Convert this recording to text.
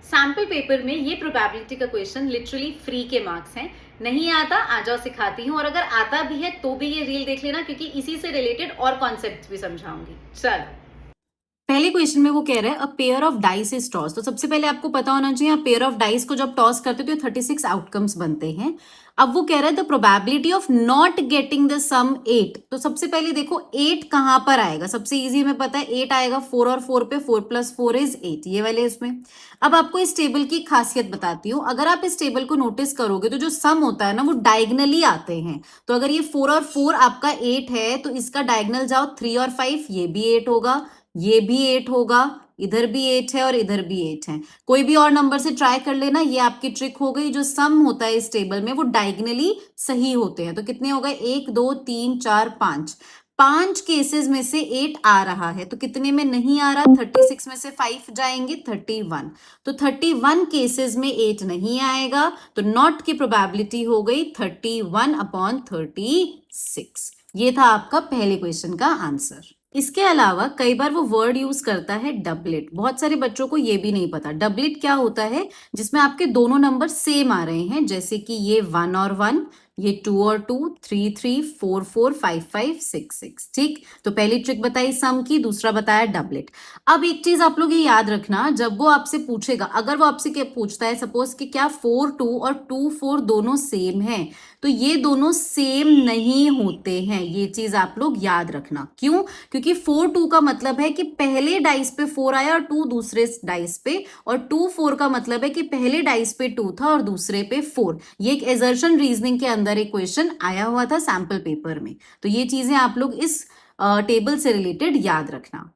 Sample paper में ये probability का क्वेश्चन लिटरली फ्री के मार्क्स हैं। नहीं आता आ जाओ सिखाती हूँ, और अगर आता भी है तो भी ये रील देख लेना, क्योंकि इसी से रिलेटेड और कॉन्सेप्ट्स भी समझाऊंगी। चलो, पहले क्वेश्चन में वो कह रहा है a pair of dice is toss. तो सबसे पहले आपको पता होना चाहिए पेयर ऑफ डाइस को जब टॉस करते हो तो 36 आउटकम्स बनते हैं। अब वो कह रहा है the probability of not getting the sum 8। तो सबसे पहले देखो 8 कहां पर आएगा। सबसे इजी में पता है 8 आएगा 4 और 4 पे, 4 + 4 = 8, ये वाले इसमें। अब आपको इस टेबल की खासियत बताती हूँ। अगर आप इस टेबल को नोटिस करोगे तो जो सम होता है ना वो डायगनली आते हैं। तो अगर ये 4 और 4 आपका 8 है तो इसका डायगनल जाओ 3 और 5, ये भी 8 होगा, ये भी 8 होगा, इधर भी 8 है और इधर भी 8 है। कोई भी और नंबर से ट्राई कर लेना, ये आपकी ट्रिक हो गई। जो सम होता है इस टेबल में वो डायगनली सही होते हैं। तो कितने हो गए, 1 2 3 4 5। 5 केसेस में से 8 आ रहा है, तो कितने में नहीं आ रहा, 36 में से 5 जाएंगे 31। तो 31 केसेस में 8 नहीं आएगा, तो नॉट की प्रोबेबिलिटी हो गई 31/36। ये था आपका पहले क्वेश्चन का आंसर। इसके अलावा कई बार वो वर्ड यूज करता है डबलेट। बहुत सारे बच्चों को ये भी नहीं पता डबलेट क्या होता है, जिसमें आपके दोनों नंबर सेम आ रहे हैं, जैसे कि ये 1 और 1, ये 2 और 2, 3 3, 4 4, 5 5, 6 6। ठीक, तो पहली ट्रिक बताई सम की, दूसरा बताया डबलेट। अब एक चीज आप लोग ये याद रखना, जब वो आपसे पूछेगा, अगर वो आपसे क्या पूछता है, सपोज कि क्या 4 2 और 2 4 दोनों सेम हैं, तो ये दोनों सेम नहीं होते हैं। ये चीज आप लोग याद रखना। क्यों? क्योंकि 4 2 का मतलब है कि पहले डाइस पे 4 आया और 2 दूसरे डाइस पे, और 2 4 का मतलब है कि पहले डाइस पे 2 था और दूसरे पे 4। ये एक एजर्शन रीजनिंग के अंदर एक क्वेश्चन आया हुआ था सैंपल पेपर में। तो ये चीजें आप लोग इस टेबल से रिलेटेड याद रखना।